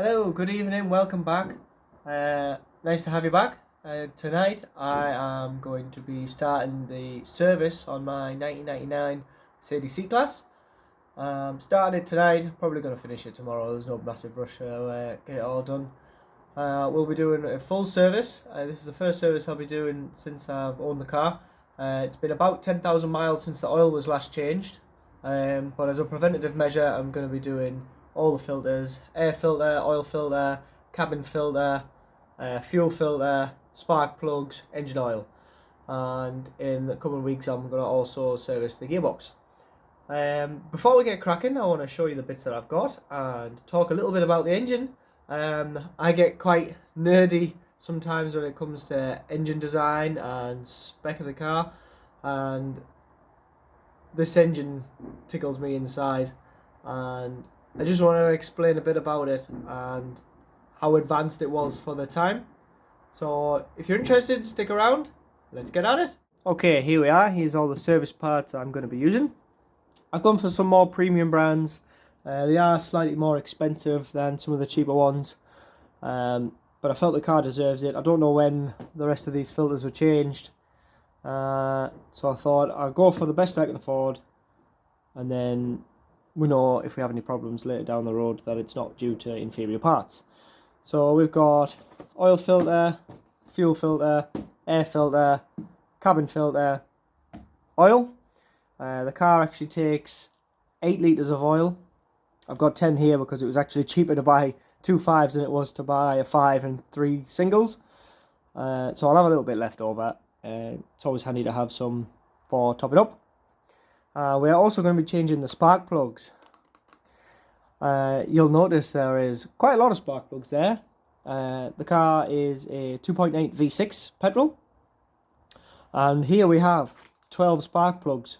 Hello, good evening, welcome back. Nice to have you back. Tonight I am going to be starting the service on my 1999 Mercedes C-Class. Starting it tonight, probably going to finish it tomorrow. There's no massive rush to get it all done. We'll be doing a full service. This is the first service I'll be doing since I've owned the car. It's been about 10,000 miles since the oil was last changed. But as a preventative measure, I'm going to be doing all the filters: air filter, oil filter, cabin filter, fuel filter, spark plugs, engine oil. And in the coming weeks I'm going to also service the gearbox. Before we get cracking, I want to show you the bits that I've got and talk a little bit about the engine. I get quite nerdy sometimes when it comes to engine design and spec of the car, and this engine tickles me inside, and I just want to explain a bit about it and how advanced it was for the time. So if you're interested, stick around. Let's get at it. Okay, here we are. Here's all the service parts I'm going to be using. I've gone for some more premium brands. They are slightly more expensive than some of the cheaper ones, but I felt the car deserves it. I don't know when the rest of these filters were changed, so I thought I'll go for the best I can afford, and then we know if we have any problems later down the road that it's not due to inferior parts. So we've got oil filter, fuel filter, air filter, cabin filter, oil. The car actually takes 8 litres of oil. I've got 10 here because it was actually cheaper to buy 2 5s than it was to buy a 5 and 3 singles. So I'll have a little bit left over. It's always handy to have some for topping up. We're also going to be changing the spark plugs. You'll notice there is quite a lot of spark plugs there. The car is a 2.8 V6 petrol, and here we have 12 spark plugs.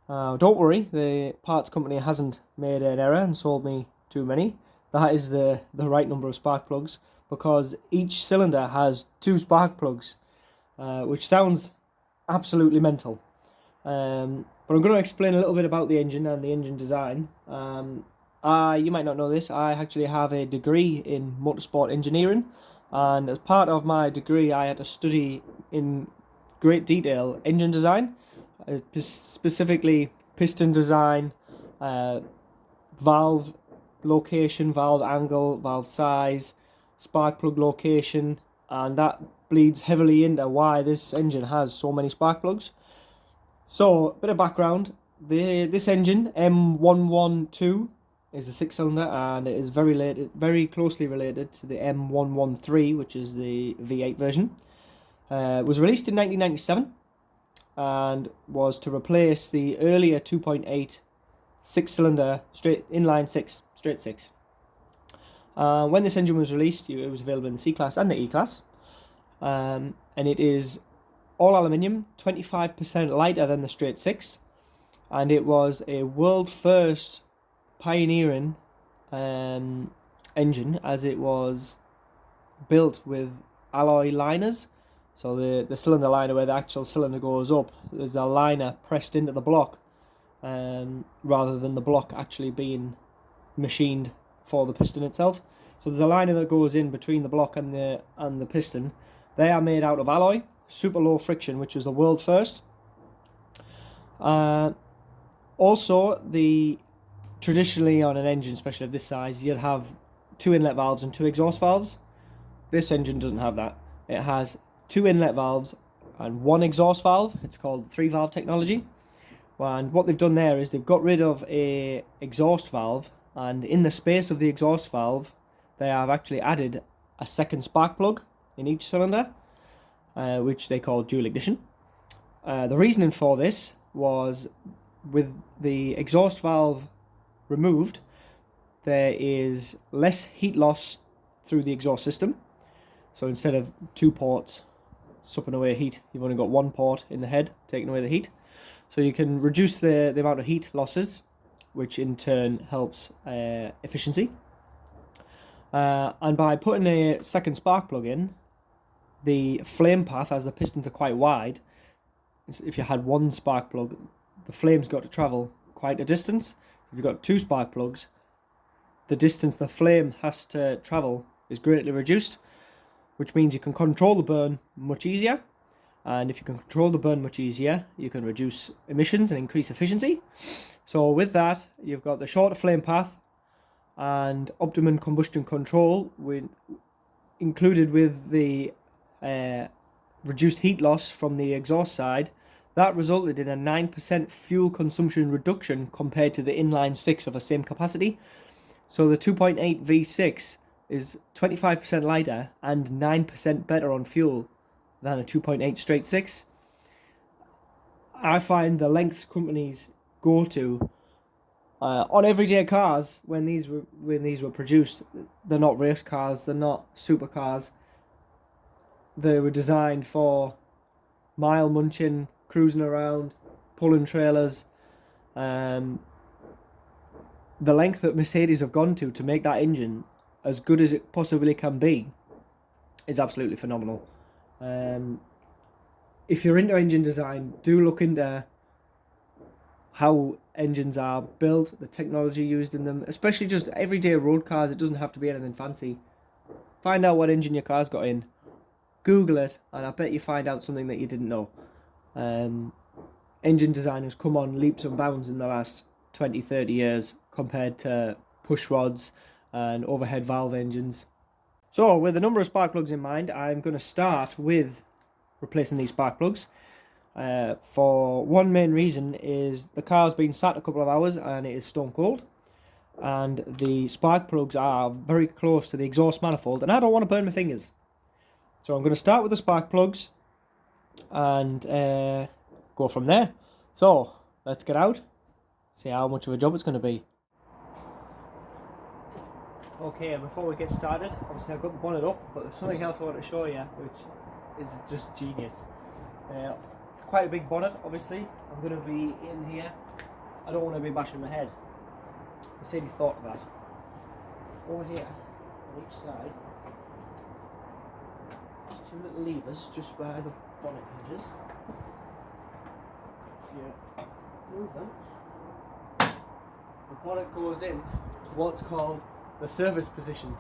Don't worry, the parts company hasn't made an error and sold me too many. That is the right number of spark plugs, because each cylinder has 2 spark plugs, which sounds absolutely mental. But I'm going to explain a little bit about the engine and the engine design. You might not know this, I actually have a degree in motorsport engineering, and as part of my degree I had to study in great detail engine design, specifically piston design, valve location, valve angle, valve size, spark plug location, and that bleeds heavily into why this engine has so many spark plugs. So, a bit of background. This engine, M112, is a 6-cylinder, and it is very closely related to the M113, which is the V8 version. It was released in 1997 and was to replace the earlier 2.8 6-cylinder inline 6, straight 6. When this engine was released, it was available in the C-Class and the E-Class, and it is all aluminium, 25% lighter than the straight 6, and it was a world first pioneering engine, as it was built with alloy liners. So the cylinder liner, where the actual cylinder goes up, there's a liner pressed into the block, rather than the block actually being machined for the piston itself. So there's a liner that goes in between the block and the piston. They are made out of alloy, super low friction, which was the world first. Also, traditionally on an engine, especially of this size, you'd have 2 inlet valves and 2 exhaust valves. This engine doesn't have that. It has 2 inlet valves and 1 exhaust valve. It's called 3-valve technology. And what they've done there is they've got rid of a exhaust valve, and in the space of the exhaust valve they have actually added a second spark plug in each cylinder, which they call dual ignition. The reasoning for this was, with the exhaust valve removed, there is less heat loss through the exhaust system. So instead of 2 ports supping away heat, you've only got 1 port in the head taking away the heat. So you can reduce the amount of heat losses, which in turn helps efficiency. And by putting a second spark plug in, the flame path, as the pistons are quite wide, if you had 1 spark plug, the flame's got to travel quite a distance. If you've got 2 spark plugs, the distance the flame has to travel is greatly reduced, which means you can control the burn much easier. And if you can control the burn much easier, you can reduce emissions and increase efficiency. So with that, you've got the shorter flame path and optimum combustion control included with the reduced heat loss from the exhaust side. That resulted in a 9% fuel consumption reduction compared to the inline 6 of the same capacity. So the 2.8 V6 is 25% lighter and 9% better on fuel than a 2.8 straight 6. I find the lengths companies go to on everyday cars when these were produced, they're not race cars, they're not supercars. They were designed for mile munching, cruising around, pulling trailers. The length that Mercedes have gone to make that engine as good as it possibly can be is absolutely phenomenal. If you're into engine design, do look into how engines are built, the technology used in them, especially just everyday road cars. It doesn't have to be anything fancy. Find out what engine your car's got in, Google it, and I bet you find out something that you didn't know. Engine design has come on leaps and bounds in the last 20-30 years compared to push rods and overhead valve engines. So with a number of spark plugs in mind, I'm going to start with replacing these spark plugs. For one main reason is the car's been sat a couple of hours and it is stone cold, and the spark plugs are very close to the exhaust manifold, and I don't want to burn my fingers. So I'm going to start with the spark plugs and go from there. So let's get out, see how much of a job it's going to be. Okay, and before we get started, obviously I've got the bonnet up, but there's something else I want to show you, which is just genius. It's quite a big bonnet, obviously. I'm going to be in here. I don't want to be bashing my head. Mercedes thought of that. Over here, on each side, there's two little levers just by the bonnet hinges. If you move them, the bonnet goes in to what's called the service position.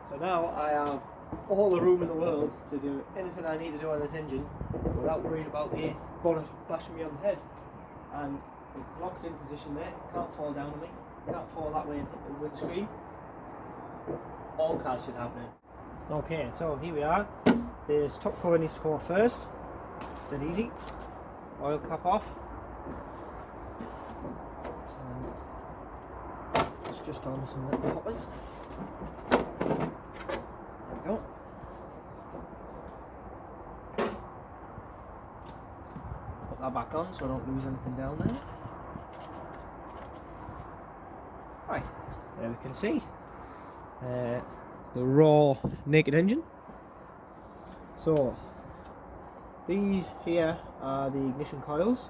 So now I have all the room in the world to do anything I need to do on this engine without worrying about the bonnet bashing me on the head. And it's locked in position there, it can't fall down on me, it can't fall that way and hit the windscreen. All cars should have them. Okay, so here we are. This top cover needs to go off first. It's dead easy. Oil cap off. It's just on some little hoppers. There we go. Put that back on so I don't lose anything down there. Right, there we can see the raw naked engine. So these here are the ignition coils.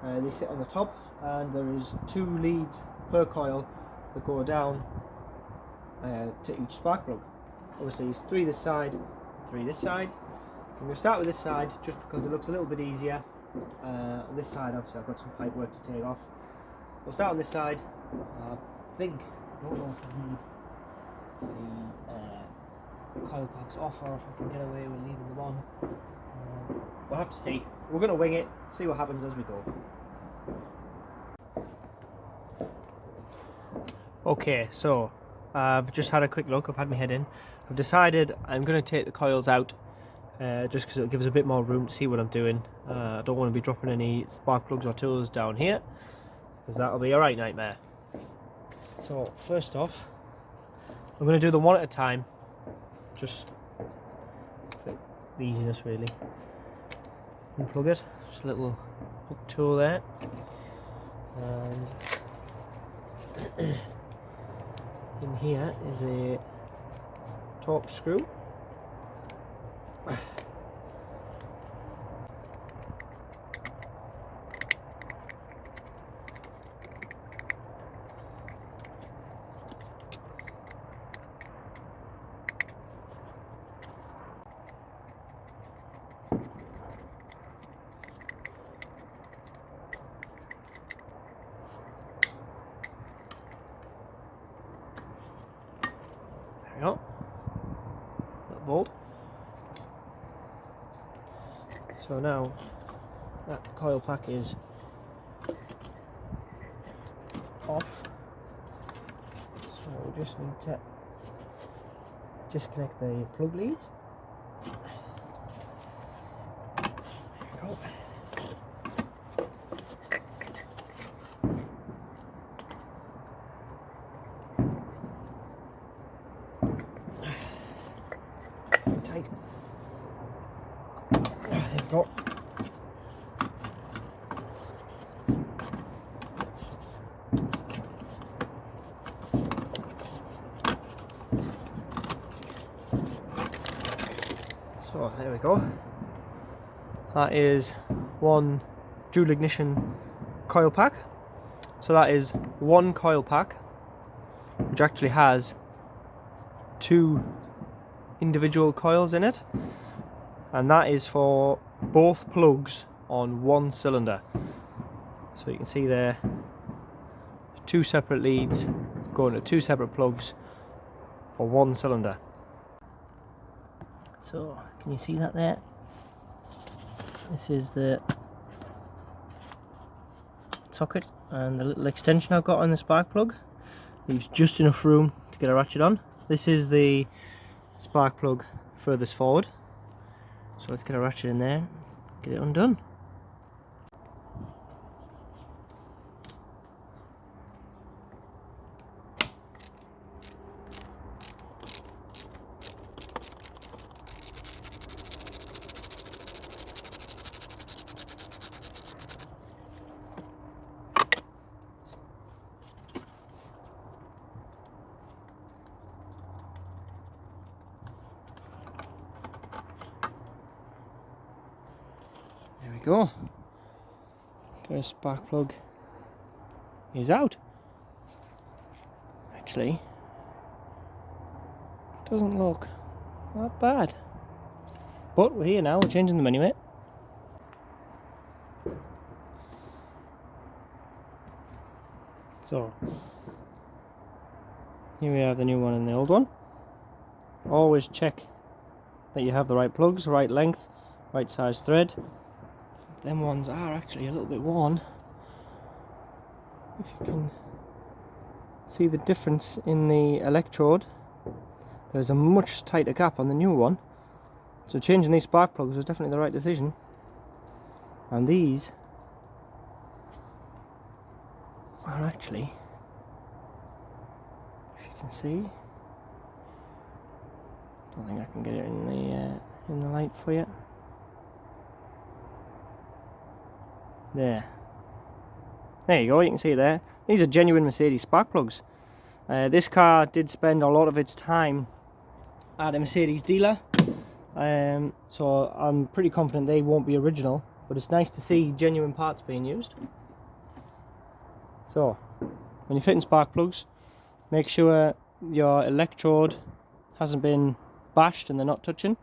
They sit on the top, and there is 2 leads per coil that go down to each spark plug. Obviously it's 3 this side, 3 this side. I'm going to start with this side just because it looks a little bit easier. On this side obviously I've got some pipe work to take off. We'll start on this side. I don't know if I need the coil packs off or if I can get away with leaving them on. We'll have to see. We're going to wing it, see what happens as we go. Okay, so I've just had a quick look, I've had my head in. I've decided I'm going to take the coils out just because it'll give us a bit more room to see what I'm doing. I don't want to be dropping any spark plugs or tools down here, because that'll be a right nightmare. So first off, I'm going to do them one at a time, just for the easiness really. Unplug it, just a little hook tool there, and in here is a torque screw. we go. Little bolt. So now that coil pack is off. So we just need to disconnect the plug leads. There we go. Tight. There we go. So there we go. That is one dual ignition coil pack. So that is one coil pack which actually has two individual coils in it, and that is for both plugs on one cylinder. So you can see there, two separate leads going to two separate plugs for one cylinder. So can you see that there? This is the socket and the little extension I've got on the spark plug. Leaves just enough room to get a ratchet on. This is the spark plug furthest forward. So let's get a ratchet in there, get it undone. There we go. First spark plug is out. Actually, doesn't look that bad. But we're here now, we're changing them anyway. So, here we have the new one and the old one. Always check that you have the right plugs, right length, right size thread. Them ones are actually a little bit worn. If you can see the difference in the electrode, there's a much tighter gap on the new one. So changing these spark plugs was definitely the right decision. And these are actually, if you can see, don't think I can get it in the light for you. There you go, you can see it there. These are genuine Mercedes spark plugs. This car did spend a lot of its time at a Mercedes dealer, so I'm pretty confident they won't be original, but it's nice to see genuine parts being used. So when you're fitting spark plugs, make sure your electrode hasn't been bashed and they're not touching.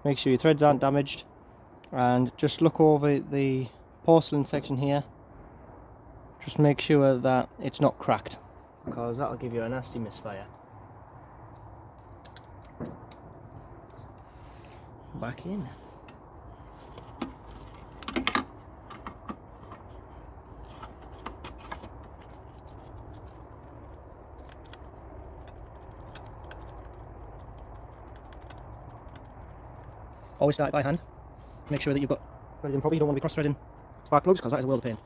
Make sure your threads aren't damaged, and just look over the porcelain section here. Just make sure that it's not cracked, because that'll give you a nasty misfire. Back in. Always start by hand. Make sure that you've got threaded in properly. You don't want to be cross-threading spark plugs, because that is a world of pain.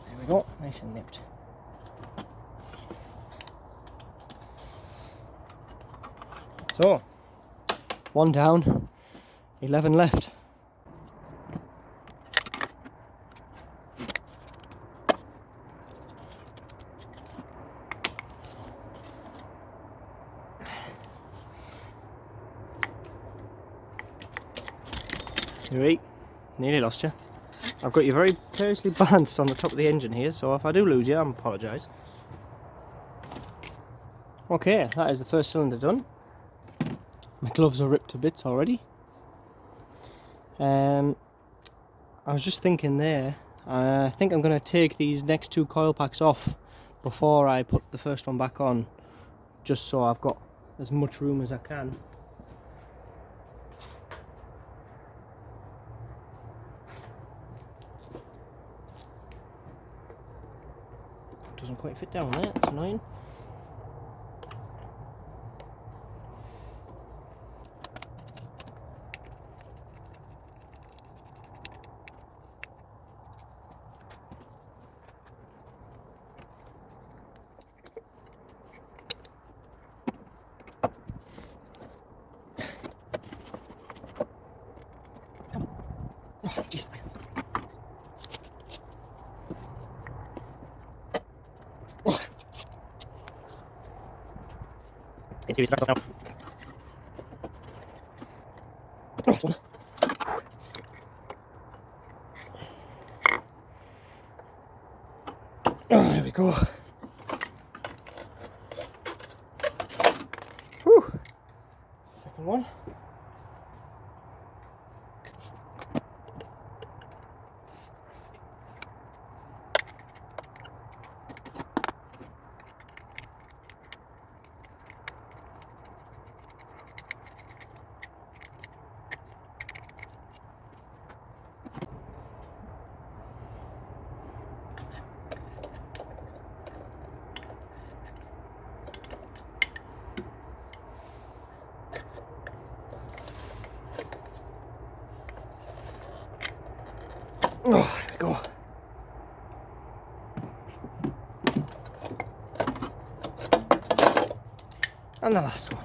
There we go, nice and nipped. So, 1 down, 11 left. Right, nearly lost you. I've got you very closely balanced on the top of the engine here, so if I do lose you, I apologise. Okay, that is the first cylinder done. My gloves are ripped to bits already. I was just thinking there, I think I'm going to take these next two coil packs off before I put the first one back on, just so I've got as much room as I can. Doesn't quite fit down there, it's annoying. Serious now. There we go. Whew. Second one. Oh, there we go. And the last one.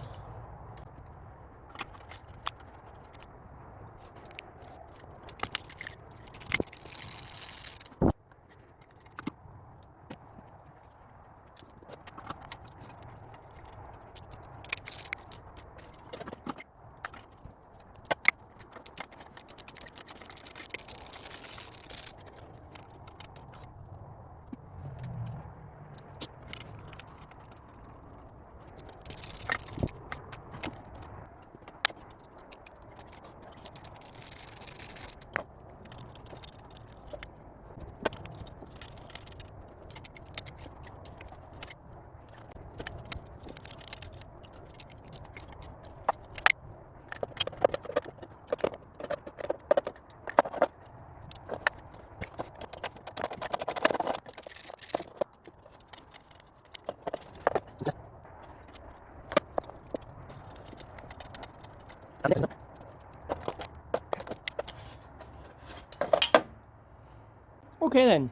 Okay then,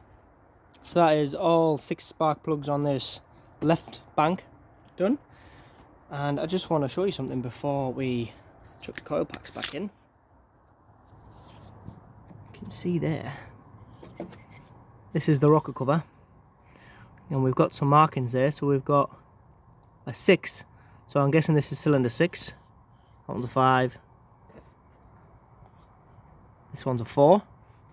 so that is all 6 spark plugs on this left bank done, and I just want to show you something before we chuck the coil packs back in. You can see there, this is the rocker cover, and we've got some markings there. So we've got a 6, so I'm guessing this is cylinder 6, that one's a 5, this one's a 4.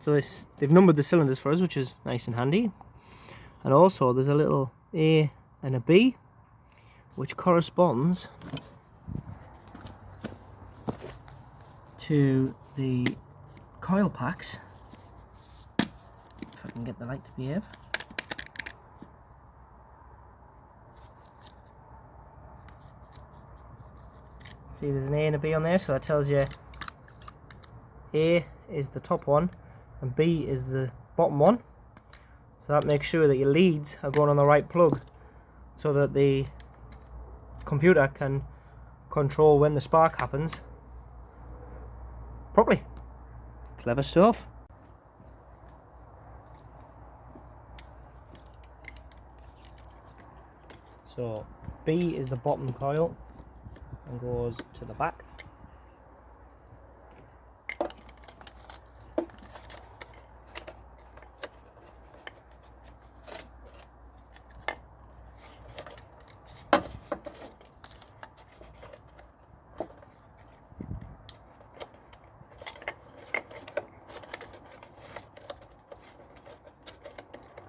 So they've numbered the cylinders for us, which is nice and handy. And also there's a little A and a B, which corresponds to the coil packs. If I can get the light to behave. See, there's an A and a B on there, so that tells you A is the top one and B is the bottom one. So that makes sure that your leads are going on the right plug, so that the computer can control when the spark happens properly. Clever stuff. So B is the bottom coil and goes to the back.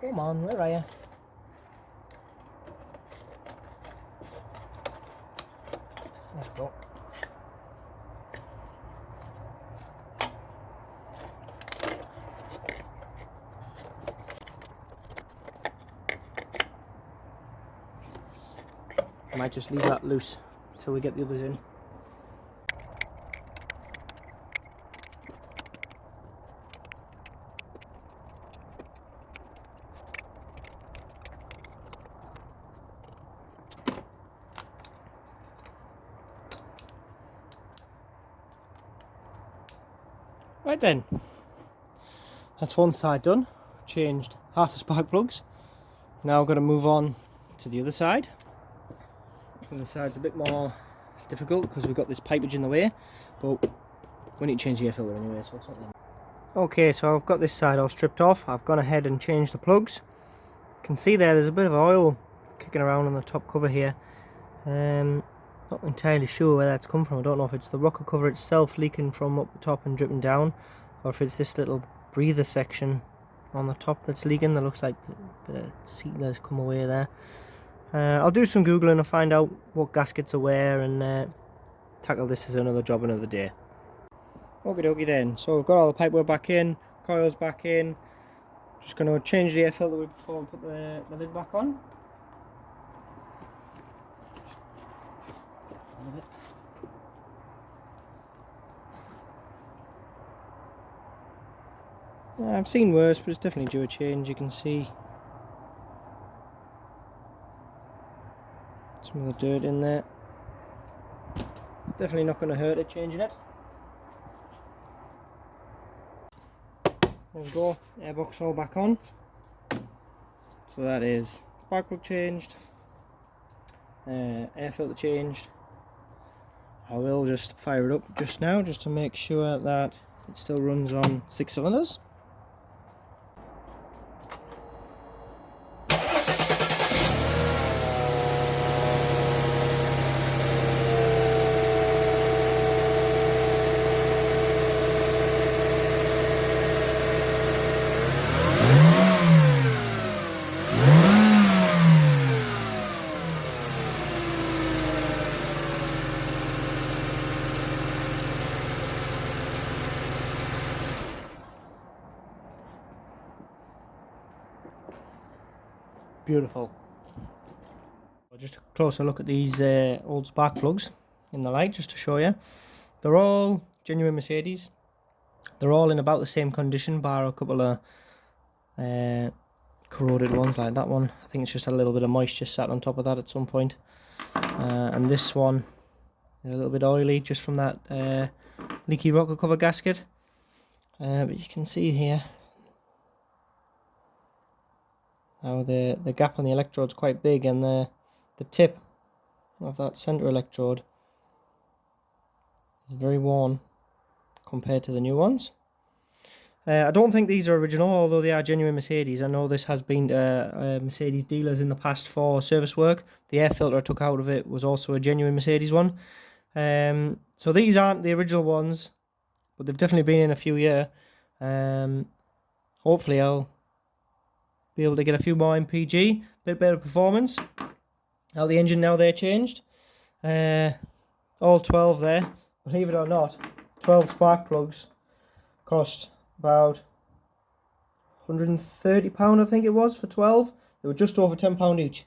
Come on, where are you? There we go. I might just leave that loose until we get the others in. Right then, that's one side done. Changed half the spark plugs. Now I've got to move on to the other side. The other side's a bit more difficult because we've got this pipage in the way, but we need to change the air filter anyway, so it's not that. Okay, so I've got this side all stripped off. I've gone ahead and changed the plugs. You can see there's a bit of oil kicking around on the top cover here. Not entirely sure where that's come from. I don't know if it's the rocker cover itself leaking from up the top and dripping down, or if it's this little breather section on the top that's leaking. That looks like a bit of sealer has come away there. I'll do some googling and find out what gaskets are where, and tackle this as another job another day. Okie dokie then, so we've got all the pipework back in, coils back in. Just going to change the air filter before we put the lid back on. I've seen worse, but it's definitely due a change. You can see some of the dirt in there. It's definitely not going to hurt it changing it. There we go, airbox all back on. So that is spark plug changed, air filter changed. I will just fire it up just now, just to make sure that it still runs on 6 cylinders. Beautiful. Just a closer look at these old spark plugs in the light, just to show you. They're all genuine Mercedes. They're all in about the same condition, bar a couple of corroded ones like that one. I think it's just had a little bit of moisture sat on top of that at some point. And this one is a little bit oily just from that leaky rocker cover gasket. But you can see here how the gap on the electrode is quite big, and the tip of that center electrode is very worn compared to the new ones. I don't think these are original, although they are genuine Mercedes. I know this has been Mercedes dealers in the past for service work. The air filter I took out of it was also a genuine Mercedes one. So these aren't the original ones, but they've definitely been in a few years. Hopefully I'll be able to get a few more MPG, bit better performance out of the engine now they're changed. All 12 there. Believe it or not, 12 spark plugs cost about £130 I think it was for 12. They were just over £10 each,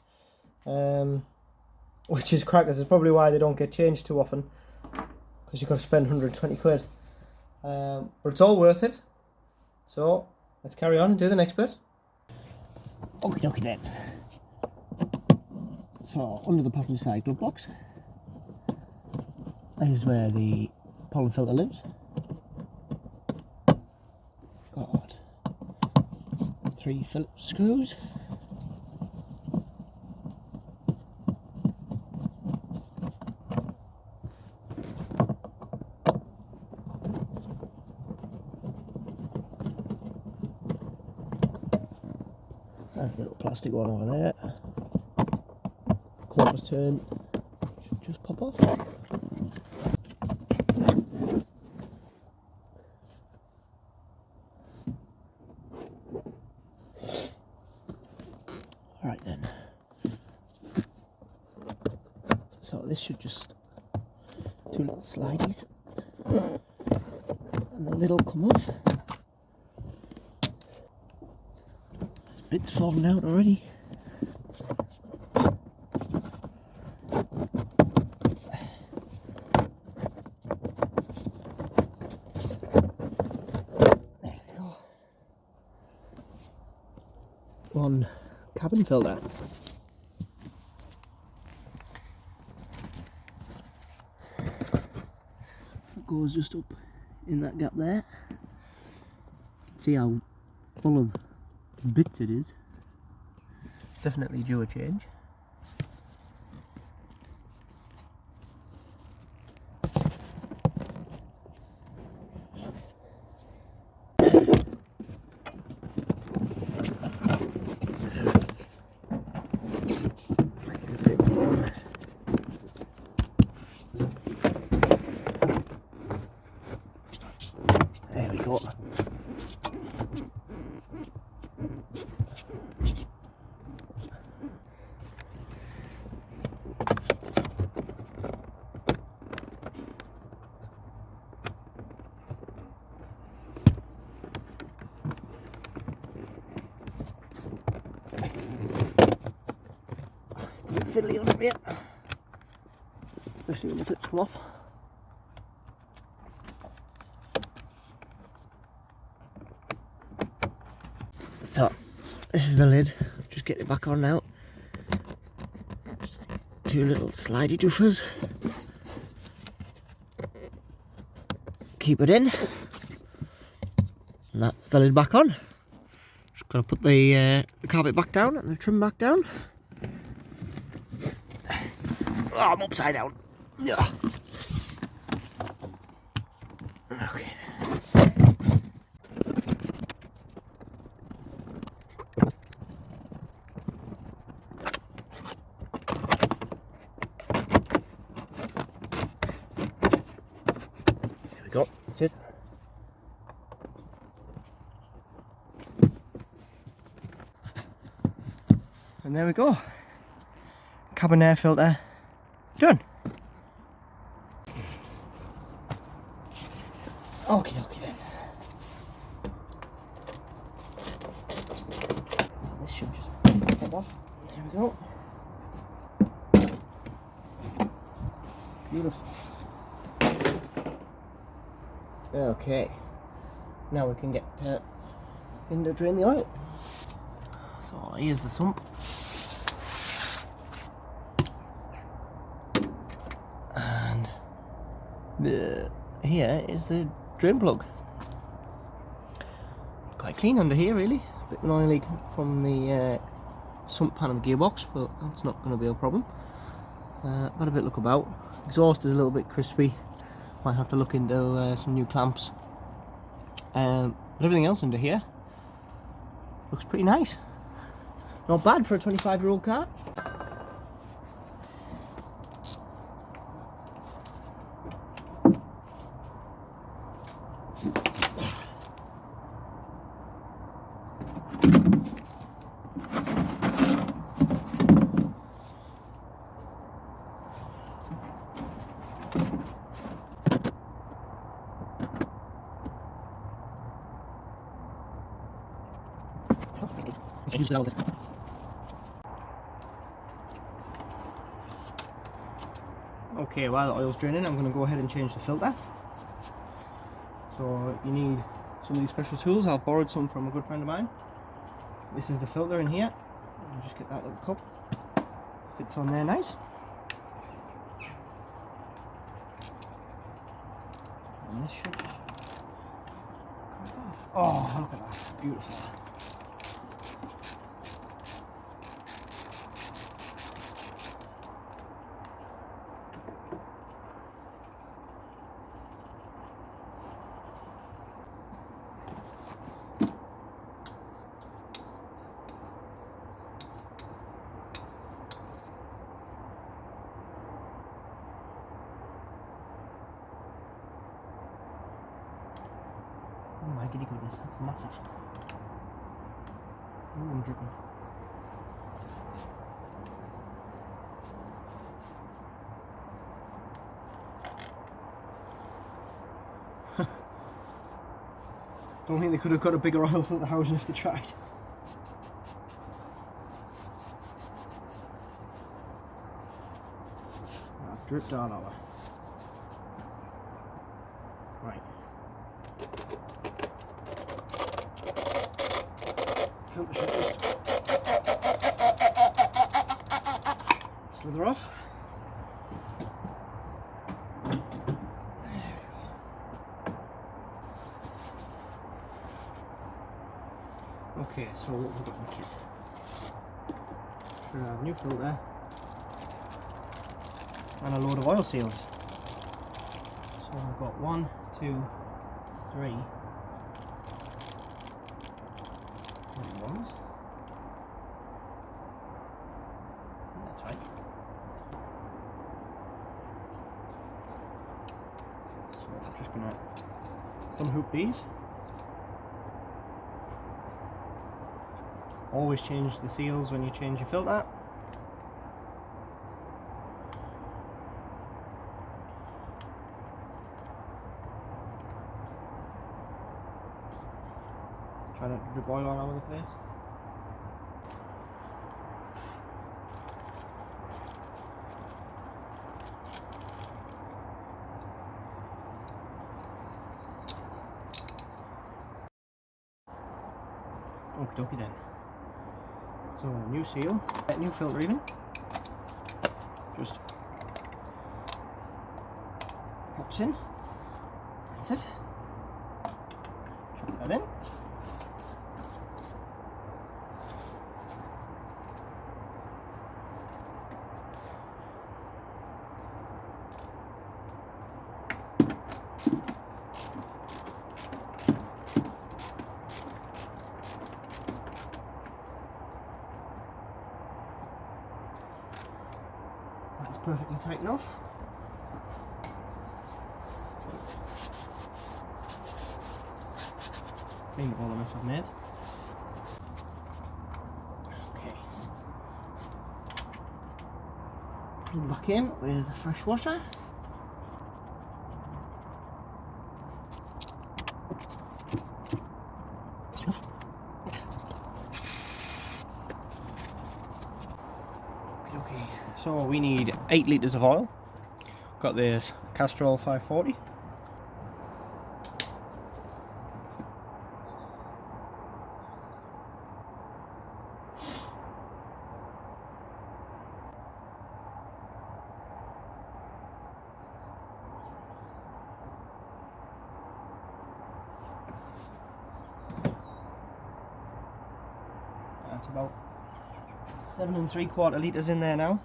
which is crackers. It's probably why they don't get changed too often, because you've got to spend 120 quid. But it's all worth it. So let's carry on and do the next bit. Okie dokie then. So under the passenger side glove box, that is where the pollen filter lives. Got 3 Phillips screws. A little plastic one over there. Quarter turn should just pop off. Alright then. So this should just 2 little slideys, and the lid will come off. There's bits falling out already. on cabin filter. It goes just up in that gap there. See how full of bits it is. Definitely due a change. There we go. A bit fiddly on it yet, especially when the clips come off. So, this is the lid. Just get it back on now. Just two little slidey doofers. Keep it in. And that's the lid back on. Just gotta put the carpet back down and the trim back down. Oh, I'm upside down. Yeah. Okay. There we go. That's it. And there we go. Cabin air filter done. Okie dokie then. So this should just pop off. There we go. Beautiful. Okay. Now we can get in to drain the oil. So here's the sump. Here is the drain plug. It's quite clean under here really. A bit of an oil leak from the sump pan of the gearbox, but that's not going to be a problem. Got a bit look about. Exhaust is a little bit crispy. Might have to look into some new clamps. But everything else under here looks pretty nice. Not bad for a 25-year-old car. Okay, while the oil's draining, I'm going to go ahead and change the filter. So you need some of these special tools. I've borrowed some from a good friend of mine. This is the filter in here. You just get that little cup. Fits on there nice. And this should just crack off. Oh, look at that. Beautiful. Oh my giddy goodness, that's massive. Ooh, I'm dripping. Don't think they could have got a bigger oil filter housing if they tried. I've dripped all over. Right. Filter should just other off. Okay, so what we've got in the kit. Should have a new filter and a load of oil seals. So we've got 1, 2, 3 ones. That's right. So I'm just gonna unhook these. Always change the seals when you change your filter. Try not to drip oil all over the place. Okie dokie then. So new seal, new filter even. Just pops in. That's it. Chuck that in. That's perfectly tight enough. Clean all the mess I've made. Okay. Put it back in with a fresh washer. Okay, so we need 8 litres of oil. Got this Castrol 540. That's about 7 3/4 litres in there now.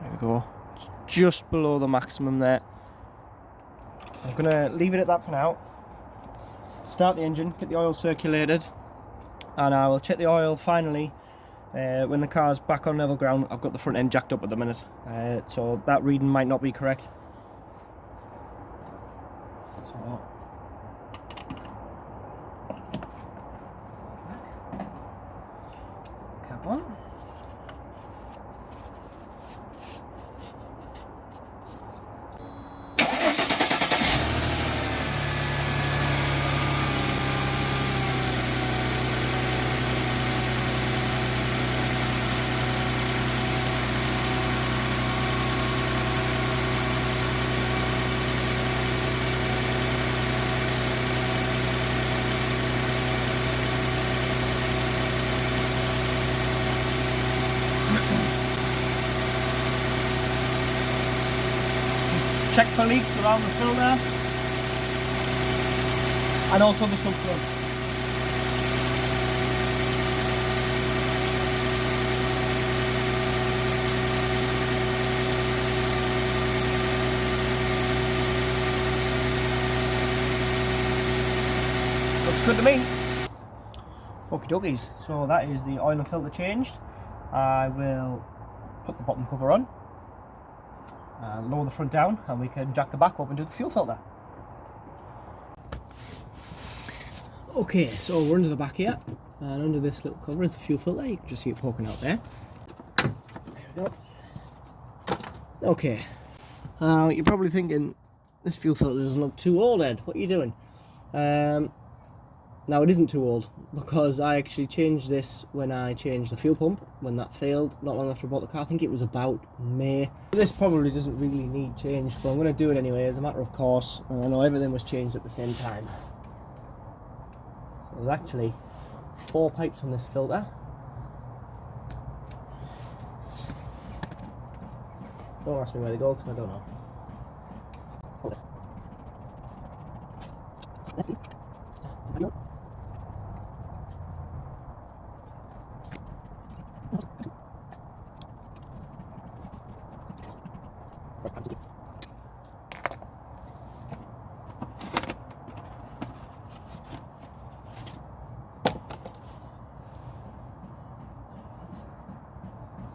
There we go. It's just below the maximum there. I'm going to leave it at that for now. Start the engine, get the oil circulated, and I will check the oil finally when the car's back on level ground. I've got the front end jacked up at the minute, so that reading might not be correct. So, cap on. Check for leaks around the filter and also the subfloor. Looks good to me. Okie dokies, so that is the oil and filter changed. I will put the bottom cover on. Lower the front down and we can jack the back up and do the fuel filter. Okay, so we're under the back here, and under this little cover is the fuel filter. You can just see it poking out there. There we go. Okay, you're probably thinking this fuel filter doesn't look too old, Ed. What are you doing? Now it isn't too old, because I actually changed this when I changed the fuel pump, when that failed not long after I bought the car. I think it was about May. This probably doesn't really need changed, but I'm going to do it anyway as a matter of course, and I know everything was changed at the same time. So there's actually 4 pipes on this filter. Don't ask me where to go because I don't know.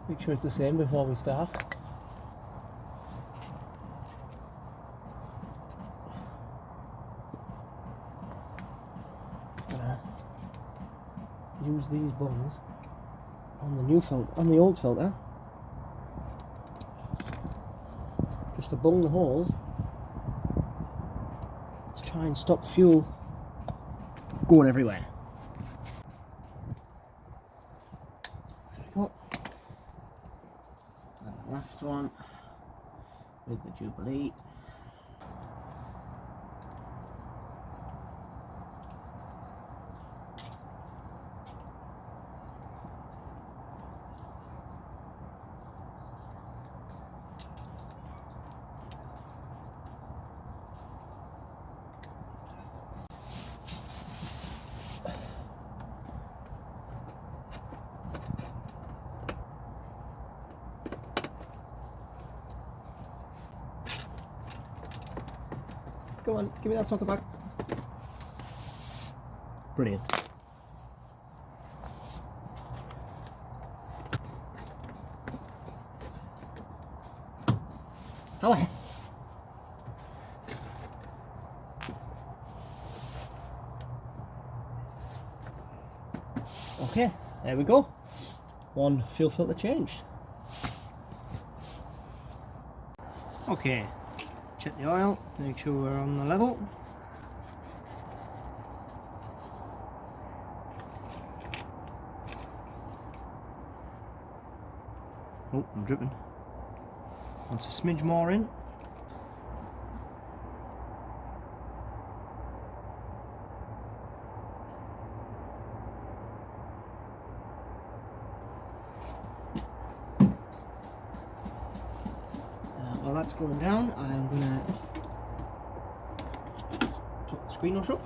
Make sure it's the same before we start. Use these bungs on the new filter, on the old filter, just to bung the holes to try and stop fuel going everywhere. There we go. And the last one with the Jubilee. Come on, give me that socket back. Brilliant. Oh. Okay, there we go. One fuel filter changed. Okay. Check the oil, make sure we're on the level. Oh, I'm dripping. Wants a smidge more in. While that's going down, I'm going to top the screen wash up.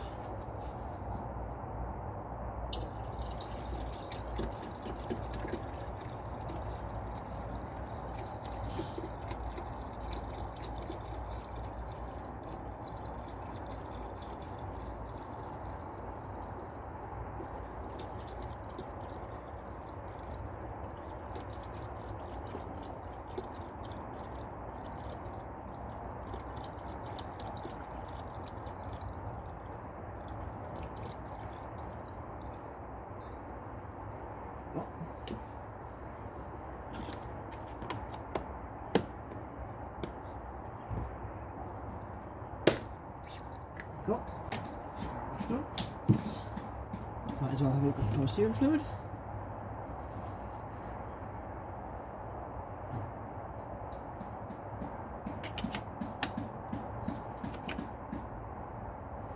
Go. Might as well have a look at the steering fluid.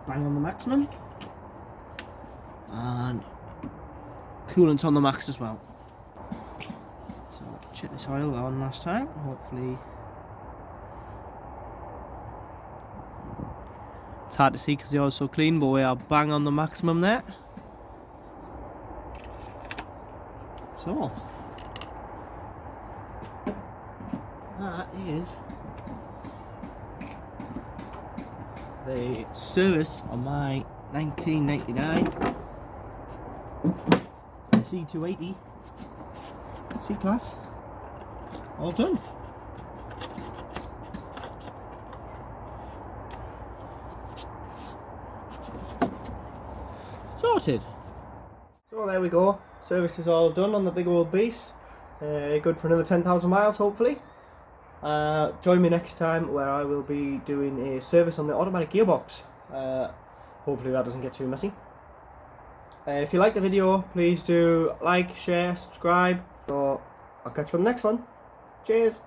Bang on the maximum. And coolant's on the max as well. So check this oil on last time, hopefully. It's hard to see because the oil's so clean, but we are bang on the maximum there. So that is the service on my 1999 C280 C-Class. All done. Sorted. So there we go. Service is all done on the big old beast. Good for another 10,000 miles hopefully. Join me next time where I will be doing a service on the automatic gearbox. Hopefully that doesn't get too messy. If you like the video, please do like, share, subscribe. So I'll catch you on the next one. Cheers.